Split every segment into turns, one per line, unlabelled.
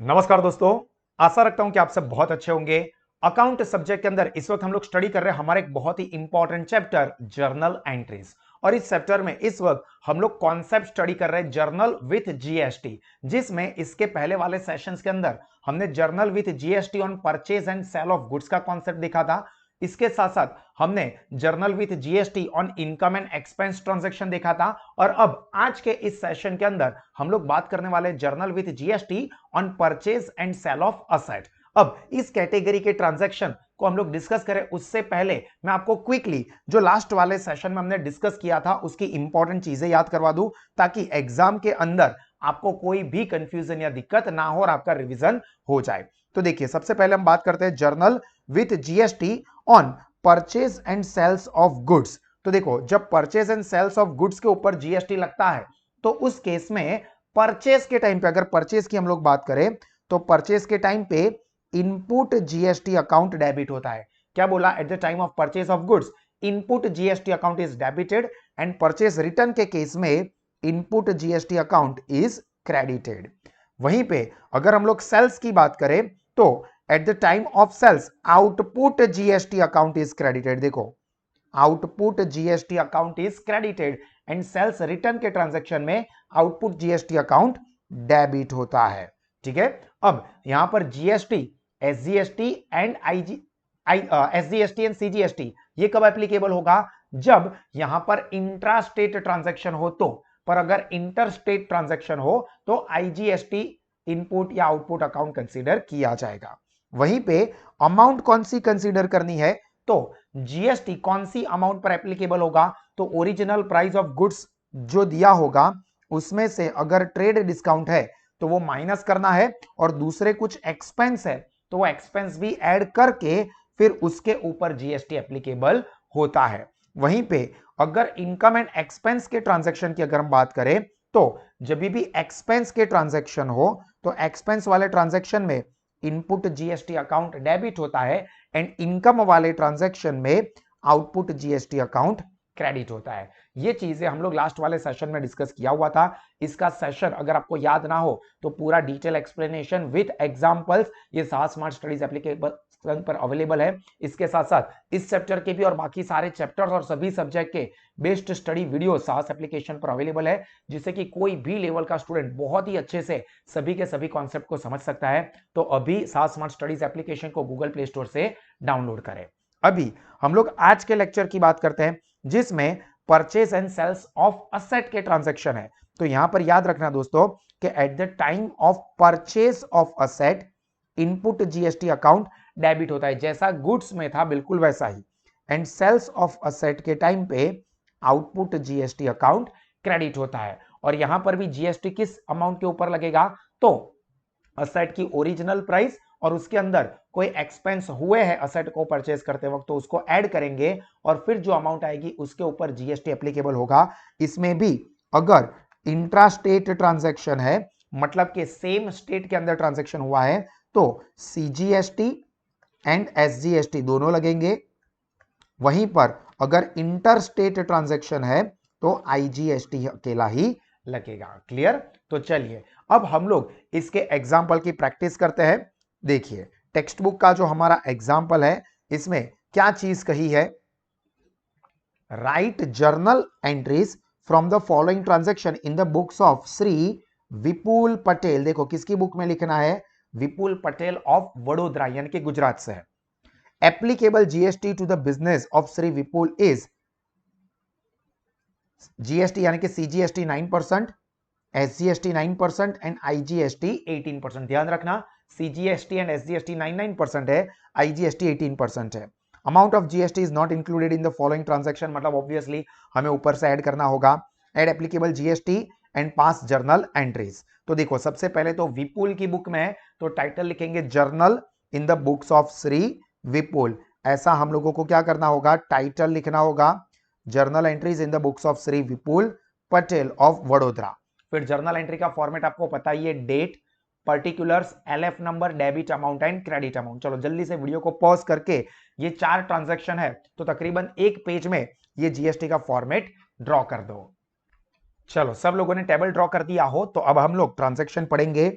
नमस्कार दोस्तों, आशा रखता हूं कि आप सब बहुत अच्छे होंगे। अकाउंट सब्जेक्ट के अंदर इस वक्त हम लोग स्टडी कर रहे हैं हमारे एक बहुत ही इंपॉर्टेंट चैप्टर जर्नल एंट्रीज। और इस चैप्टर में इस वक्त हम लोग कॉन्सेप्ट स्टडी कर रहे हैं जर्नल विथ जीएसटी, जिसमें इसके पहले वाले सेशंस के अंदर हमने journal with GST on purchase and sale of goods का कॉन्सेप्ट देखा था। इसके साथ साथ हमने journal with GST on income and expense transaction देखा था। और अब आज के इस सेशन के अंदर हम लोग बात करने वाले journal with GST on purchase and sale of asset. अब इस कैटेगरी के ट्रांजैक्शन को हम लोग डिस्कस करें उससे पहले मैं आपको क्विकली जो लास्ट वाले सेशन में हमने डिस्कस किया था उसकी इंपॉर्टेंट चीजें याद करवा दूं, ताकि एग्जाम के अंदर आपको कोई भी कंफ्यूजन या दिक्कत ना हो और आपका रिवीजन हो जाए। तो देखिए, सबसे पहले हम बात करते हैं journal with GST on purchase and sales of goods. तो देखो, जब purchase and sales of goods के ऊपर जीएसटी लगता है तो उस केस में परचेज के टाइम पे, अगर परचेज की हम लोग बात करें तो परचेज के टाइम पे इनपुट जीएसटी अकाउंट डेबिट होता है। क्या बोला? Eight the time of purchase of goods input GST account is debited and purchase return के केस में input GST account is credited. वहीं पे अगर हम लोग सेल्स की बात करें तो at the time of sales output GST account is credited. देखो, output GST account is credited and sales return के ट्रांजैक्शन में आउटपुट जीएसटी अकाउंट डेबिट होता है। ठीक है, अब यहां पर GST, SGST and SGST and CGST ये कब एप्लीकेबल होगा? जब यहां पर इंट्रा स्टेट ट्रांजैक्शन हो तो। पर अगर इंटर स्टेट ट्रांजैक्शन हो तो आईजीएसटी इनपुट या आउटपुट अकाउंट कंसीडर किया जाएगा। वहीं पे अमाउंट कौन सी कंसीडर करनी है? तो जीएसटी कौन सी अमाउंट पर एप्लीकेबल होगा? तो ओरिजिनल प्राइस ऑफ गुड्स जो दिया होगा उसमें से अगर ट्रेड डिस्काउंट है तो वो माइनस करना है, और दूसरे कुछ एक्सपेंस है तो वो एक्सपेंस भी ऐड करके फिर उसके ऊपर जीएसटी एप्लीकेबल होता है। वहीं पे अगर इनकम एंड एक्सपेंस के ट्रांजैक्शन की अगर हम बात करें तो जब भी एक्सपेंस के ट्रांजैक्शन हो तो एक्सपेंस वाले ट्रांजैक्शन में इनपुट जीएसटी अकाउंट डेबिट होता है एंड इनकम वाले ट्रांजैक्शन में आउटपुट जीएसटी अकाउंट क्रेडिट होता है। ये चीजें हम लोग लास्ट वाले सेशन में डिस्कस किया हुआ था। इसका सेशन अगर आपको याद ना हो तो पूरा डिटेल एक्सप्लेनेशन विद एग्जांपल्स ये साहस स्मार्ट स्टडीज एप्लीकेबल पर अवेलेबल है। इसके साथ साथ इस चैप्टर के भी और बाकी सारे चैप्टर्स और सभी सब्जेक्ट के बेस्ट स्टडी वीडियो साहस एप्लीकेशन पर अवेलेबल है, जिससे कि कोई भी लेवल का स्टूडेंट बहुत ही अच्छे से सभी के सभी कॉन्सेप्ट को समझ सकता है। तो अभी साहस स्मार्ट स्टडीज एप्लीकेशन को गूगल प्ले स्टोर से डाउनलोड करें। अभी हम लोग आज के लेक्चर की बात करते हैं जिसमें purchase and sales of asset के ट्रांजैक्शन है। तो यहां पर याद रखना दोस्तों कि at the time of purchase of asset input GST account debit होता है, जैसा गुड्स में था बिल्कुल वैसा ही। एंड सेल्स ऑफ असेट के टाइम पे आउटपुट जीएसटी अकाउंट क्रेडिट होता है। और यहां पर भी जीएसटी किस अमाउंट के ऊपर लगेगा? तो असेट की ओरिजिनल प्राइस और उसके अंदर कोई एक्सपेंस हुए हैं असेट को परचेज करते वक्त तो उसको ऐड करेंगे और फिर जो अमाउंट आएगी उसके ऊपर जीएसटी एप्लीकेबल होगा। इसमें भी अगर इंट्रा स्टेट ट्रांजैक्शन है, मतलब कि सेम स्टेट के अंदर ट्रांजैक्शन हुआ है, तो सीजीएसटी एंड एसजीएसटी दोनों लगेंगे। वहीं पर अगर इंटर स्टेट ट्रांजैक्शन है तो आईजीएसटी अकेला ही लगेगा। क्लियर? तो चलिए अब हम लोग इसके एग्जाम्पल की प्रैक्टिस करते हैं। देखिए, टेक्स्ट बुक का जो हमारा एग्जाम्पल है इसमें क्या चीज कही है? Write journal entries from the following transaction in the books of Shri Vipul Patel. देखो, किसकी बुक में लिखना है? विपुल पटेल ऑफ वडोदरा, यानी कि गुजरात से है। Applicable GST to the business of Shri Vipul is GST यानी कि सीजीएसटी 9%, एसजीएसटी 9% एंड आईजीएसटी 18%। ध्यान रखना, सीजीएसटी एंड एसजीएसटी 9% है, आईजीएसटी 18% है। Amount of GST is not included in the following transaction, मतलब ऑब्वियसली हमें ऊपर से ऐड करना होगा। Add applicable GST and pass journal entries. तो देखो, सबसे पहले तो विपुल की बुक में है तो टाइटल लिखेंगे journal in the books of Shri Vipul. ऐसा हम लोगों को क्या करना होगा? टाइटल लिखना होगा, journal entries in the books of Shri Vipul Patel of Vadodara. फिर जर्नल एंट्री का फॉर्मेट आपको पता ही है, date, particulars, LF number, debit amount and credit amount. चलो जल्दी से वीडियो को पॉज करके ये 4 ट्रांजैक्शन है तो तकरीबन एक पेज में ये जीएसटी का फॉर्मेट ड्रॉ कर दो। चलो, सब लोगों ने टेबल ड्रॉ कर दिया हो तो अब हम लोग ट्रांजैक्शन पढ़ेंगे।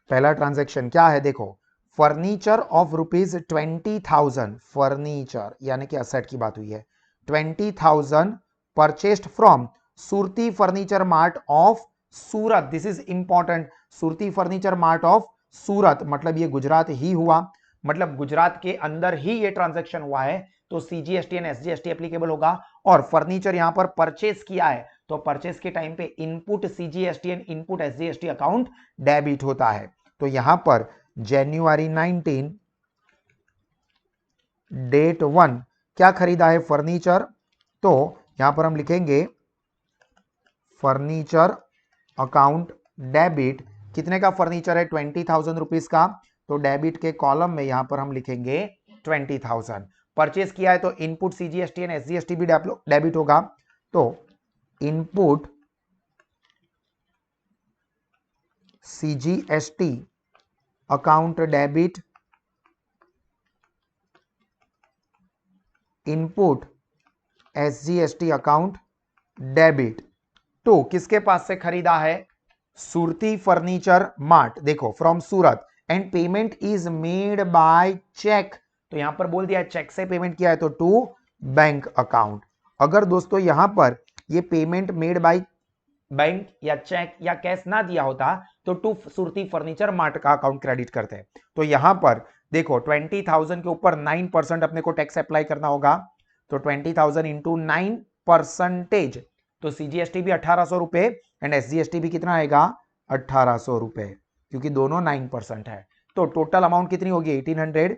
पहला ट्रांजैक्शन क्या है देखो, फर्नीचर ऑफ ₹20,000, फर्नीचर यानी कि असेट की बात हुई है, 20,000 purchased from Surti furniture mart of Surat. This is important, Surti furniture mart of Surat, मतलब ये गुजरात ही हुआ, मतलब गुजरात के अंदर ही ये ट्रांजैक्शन हुआ है, तो सीजीएसटी एंड एसजीएसटी एप्लीकेबल होगा। और फर्नीचर यहां पर परचेस किया है, तो परचेस के टाइम पे input CGST and input SGST account debit होता है। तो यहां पर जनवरी 19 डेट 1 क्या खरीदा है, फर्नीचर, तो यहां पर हम लिखेंगे फर्नीचर अकाउंट डेबिट, कितने का फर्नीचर है, 20,000 रुपीज का, तो डेबिट के कॉलम में यहां पर हम लिखेंगे 20,000। परचेस किया है तो इनपुट सीजीएसटी एंड एसजीएसटी भी डेबिट होगा, तो input CGST account debit, input SGST account debit. तो किसके पास से खरीदा है, सुरती फर्नीचर मार्ट, देखो from Surat, and payment is made by cheque, तो यहां पर बोल दिया चेक से पेमेंट किया है तो टू बैंक अकाउंट। अगर दोस्तों यहां पर ये पेमेंट मेड बाय बैंक या चेक या कैश ना दिया होता तो टू सुरती फर्नीचर मार्ट का अकाउंट क्रेडिट करते हैं। तो यहां पर देखो 20,000 के ऊपर 9% अपने को टैक्स अप्लाई करना होगा, तो 20,000 इंटू 9%, तो सीजीएसटी भी 1,800 रुपए एंड एसजीएसटी भी कितना आएगा, 1,800 रुपए, क्योंकि दोनों 9% है। तो टोटल अमाउंट कितनी होगी, 1800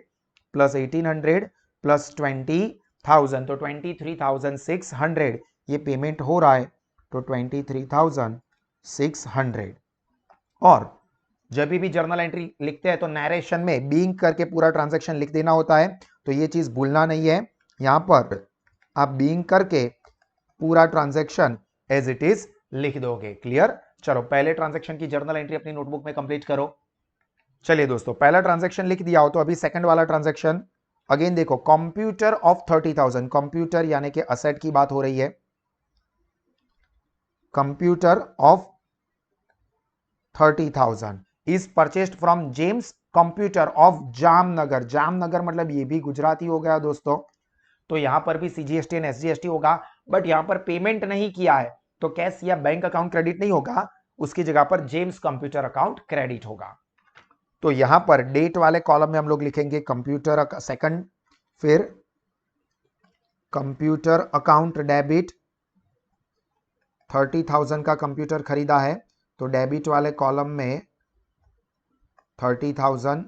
प्लस 1800 प्लस 20,000, तो 23,600 ये पेमेंट हो रहा है, तो 23,600। और जब भी जर्नल एंट्री लिखते हैं तो नरेशन में बीइंग करके पूरा ट्रांजैक्शन लिख देना होता है, तो ये चीज भूलना नहीं है, यहां पर आप बीइंग करके पूरा ट्रांजैक्शन एज इट इज लिख दोगे। क्लियर, चलो पहले ट्रांजैक्शन की जर्नल एंट्री अपनी नोटबुक में कंप्लीट करो। चलिए दोस्तों, पहला ट्रांजैक्शन लिख दिया हो तो अभी सेकंड वाला ट्रांजैक्शन, अगेन देखो कंप्यूटर ऑफ 30,000, कंप्यूटर यानी कि असेट की बात हो रही है, computer of 30,000 is purchased from James computer of Jamnagar, Jamnagar मतलब ये भी गुजराती हो गया दोस्तों, तो यहां पर भी सीजीएसटी एंड एसजीएसटी होगा, बट यहां पर पेमेंट नहीं किया है तो कैश या बैंक अकाउंट क्रेडिट नहीं होगा, उसकी जगह पर जेम्स कंप्यूटर अकाउंट क्रेडिट होगा। तो यहां पर डेट वाले कॉलम में हम लोग लिखेंगे कंप्यूटर सेकंड, फिर कंप्यूटर अकाउंट डेबिट, 30,000 का कंप्यूटर खरीदा है, तो डेबिट वाले कॉलम में 30,000,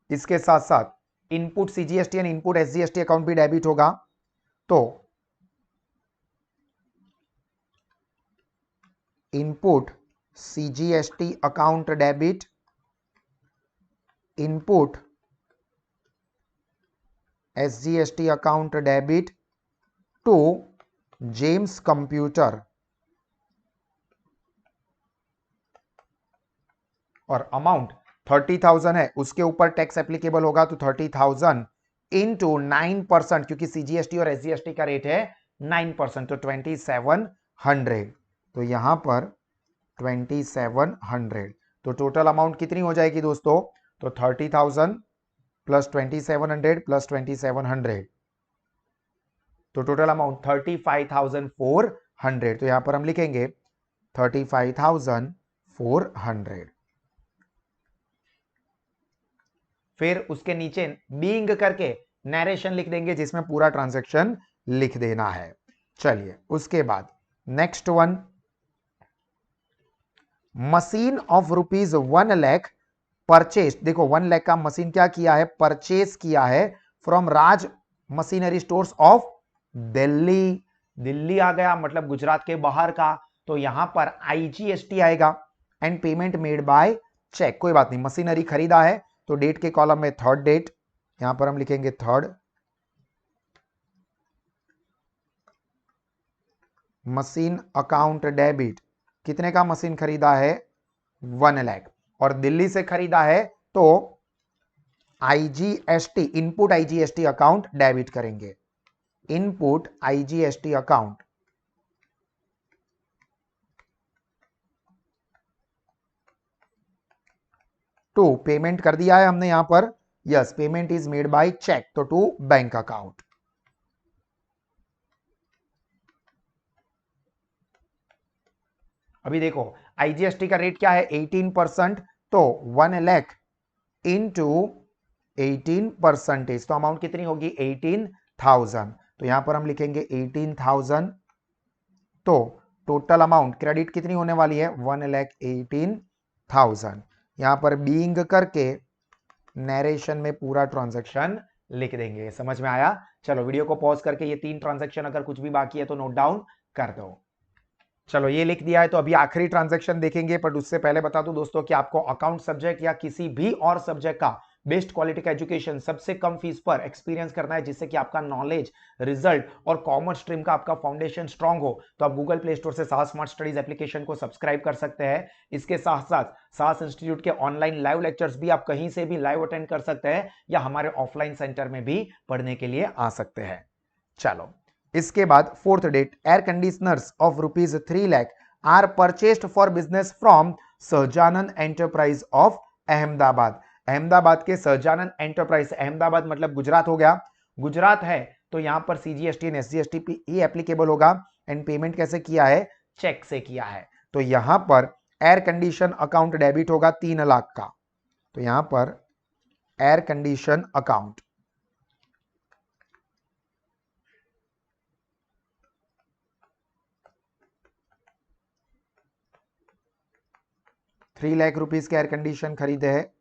इसके साथ साथ input CGST and input SGST account भी डेबिट होगा, तो input CGST account debit, input SGST account debit to James computer, और अमाउंट 30,000 है, उसके ऊपर टैक्स एप्लीकेबल होगा, तो 30,000 इंटू 9%, क्योंकि सीजीएसटी और एसजीएसटी का रेट है 9%, तो 2,700, तो यहां पर 2,700, तो टोटल अमाउंट कितनी हो जाएगी दोस्तों, तो 30,000 प्लस 2,700 प्लस 2,700, तो टोटल अमाउंट 35,400, तो यहां पर हम लिखेंगे 35,400। फिर उसके नीचे बीइंग करके नरेशन लिख देंगे जिसमें पूरा ट्रांजैक्शन लिख देना है। चलिए उसके बाद next one, machine of ₹1 lakh purchase, देखो 1 लाख का मशीन क्या किया है, परचेज किया है from Raj machinery stores of Delhi, Delhi आ गया मतलब गुजरात के बाहर का, तो यहां पर आईजीएसटी आएगा, and payment made by cheque, कोई बात नहीं, मशीनरी खरीदा है तो डेट के कॉलम में थर्ड डेट, यहां पर हम लिखेंगे थर्ड, मशीन अकाउंट डेबिट, कितने का मशीन खरीदा है, 1 लाख, और दिल्ली से खरीदा है तो IGST, input IGST account debit करेंगे, input IGST account, to payment कर दिया है हमने यहां पर, yes payment is made by cheque, तो टू बैंक अकाउंट। अभी देखो आईजीएसटी का रेट क्या है 18%, तो 1 लाख इंटू 18%, तो अमाउंट कितनी होगी 18,000। तो यहां पर हम लिखेंगे 18,000, तो टोटल अमाउंट क्रेडिट कितनी होने वाली है 1,18,000। यहां पर बीइंग करके नरेशन में पूरा ट्रांजैक्शन लिख देंगे। समझ में आया? चलो वीडियो को पॉज करके ये 3 ट्रांजैक्शन अगर कुछ भी बाकी है तो नोट डाउन कर दो। चलो ये लिख दिया है, तो अभी आखिरी ट्रांजैक्शन देखेंगे, पर उससे पहले बता दूं दोस्तों कि आपको अकाउंट सब्जेक्ट या किसी भी और सब्जेक्ट का बेस्ट क्वालिटी का एजुकेशन सबसे कम फीस पर एक्सपीरियंस करना है, जिससे कि आपका नॉलेज, रिजल्ट और कॉमर्स स्ट्रीम का आपका फाउंडेशन स्ट्रांग हो, तो आप गूगल प्ले स्टोर से साहस स्मार्ट स्टडीज एप्लीकेशन को सब्सक्राइब कर सकते हैं। इसके साथ साथ साहस इंस्टीट्यूट के ऑनलाइन लाइव लेक्चर्स भी आप कहीं से भी लाइव अटेंड कर सकते हैं, या हमारे ऑफलाइन सेंटर में भी पढ़ने के लिए आ सकते हैं। चलो इसके बाद fourth date, air conditioners of ₹3 lakh are purchased for business from Sahajanand enterprise of Ahmedabad. Ahmedabad के सहजानंद एंटरप्राइज, अहमदाबाद मतलब गुजरात हो गया, गुजरात है तो यहां पर CGST and SGST he applicable होगा। एंड पेमेंट कैसे किया है? चेक से किया है। तो यहां पर एयर कंडीशन अकाउंट डेबिट होगा 3 लाख का, तो यहां पर एयर कंडीशन अकाउंट ₹3 लाख के एयर कंडीशन खरीदे हैं।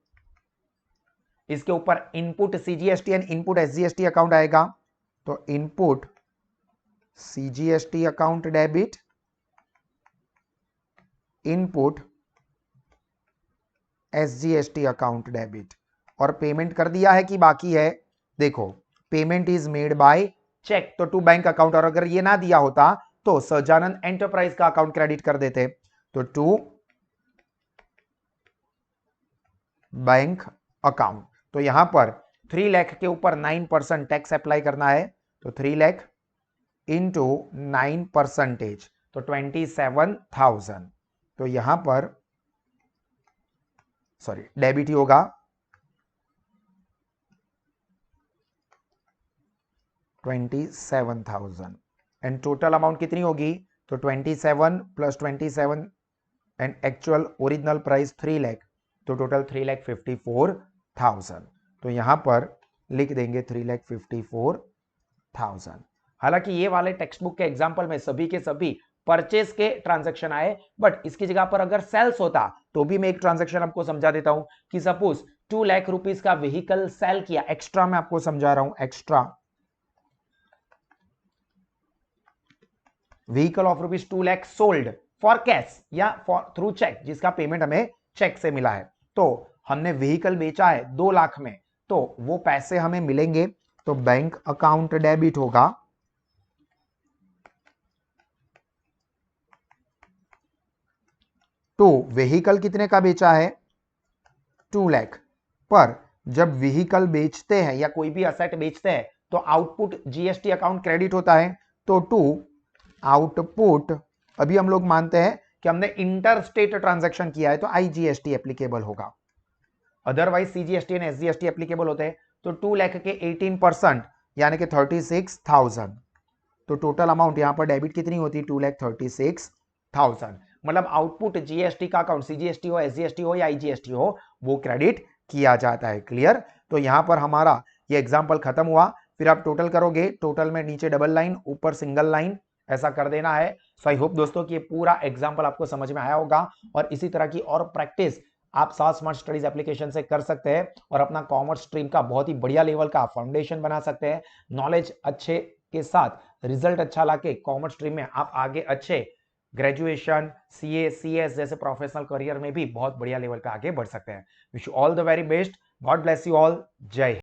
इसके ऊपर input CGST and input SGST account आएगा, तो input CGST account debit, input SGST account debit. और पेमेंट कर दिया है कि बाकी है? देखो payment is made by cheque, तो टू बैंक अकाउंट, और अगर ये ना दिया होता तो सहजानंद एंटरप्राइज का अकाउंट क्रेडिट कर देते, तो टू बैंक अकाउंट। तो यहां पर 3 लाख के ऊपर 9% टैक्स अप्लाई करना है, तो 3 लाख इंटू 9%, तो 27,000। तो यहां पर सॉरी डेबिट ही होगा 27,000। एंड टोटल अमाउंट कितनी होगी? तो 27 plus 27 and actual original price 3 lakh, तो टोटल 3,54,000। तो यहां पर लिख देंगे 3,54,000। हालांकि ये वाले टेक्स्ट बुक के एग्जाम्पल में सभी के सभी परचेस के ट्रांजैक्शन आए, बट इसकी जगह पर अगर सेल्स होता तो भी मैं एक ट्रांजैक्शन आपको समझा देता हूं कि सपोज 2 लाख रुपीस का व्हीकल सेल किया, एक्स्ट्रा मैं आपको समझा रहा हूं, extra vehicle of ₹2 lakh sold for cash या फॉर थ्रू चेक, जिसका पेमेंट हमें चेक से मिला है। तो हमने व्हीकल बेचा है 2 लाख में, तो वो पैसे हमें मिलेंगे, तो बैंक अकाउंट डेबिट होगा तो व्हीकल कितने का बेचा है 2 लाख, पर जब व्हीकल बेचते हैं या कोई भी असेट बेचते हैं तो आउटपुट जीएसटी अकाउंट क्रेडिट होता है, तो टू आउटपुट, अभी हम लोग मानते हैं कि हमने इंटर स्टेट ट्रांजैक्शन किया है तो आईजीएसटी एप्लीकेबल होगा, otherwise CGST and SGST applicable होते हैं। तो 2 लाख के 18% यानी कि 36,000, तो टोटल अमाउंट यहां पर डेबिट कितनी होती है 2,36,000। मतलब आउटपुट जीएसटी का अकाउंट, सीजीएसटी हो, एसजीएसटी हो या आईजीएसटी हो, वो क्रेडिट किया जाता है। क्लियर? तो यहां पर हमारा ये एग्जांपल खत्म हुआ। फिर आप टोटल करोगे, टोटल में नीचे डबल लाइन ऊपर सिंगल लाइन, ऐसा कर देना है। सो आई होप दोस्तों कि ये पूरा एग्जांपल आपको समझ में आया होगा, और इसी तरह की और प्रैक्टिस आप साथ स्मार्ट स्टडीज एप्लीकेशन से कर सकते हैं और अपना कॉमर्स स्ट्रीम का बहुत ही बढ़िया लेवल का फाउंडेशन बना सकते हैं। नॉलेज अच्छे के साथ रिजल्ट अच्छा लाके कॉमर्स स्ट्रीम में आप आगे अच्छे ग्रेजुएशन, सीए, सीएस जैसे प्रोफेशनल करियर में भी बहुत बढ़िया लेवल का आगे बढ़ सकते हैं। Wish you all the very best. God bless you all. जय हिंद।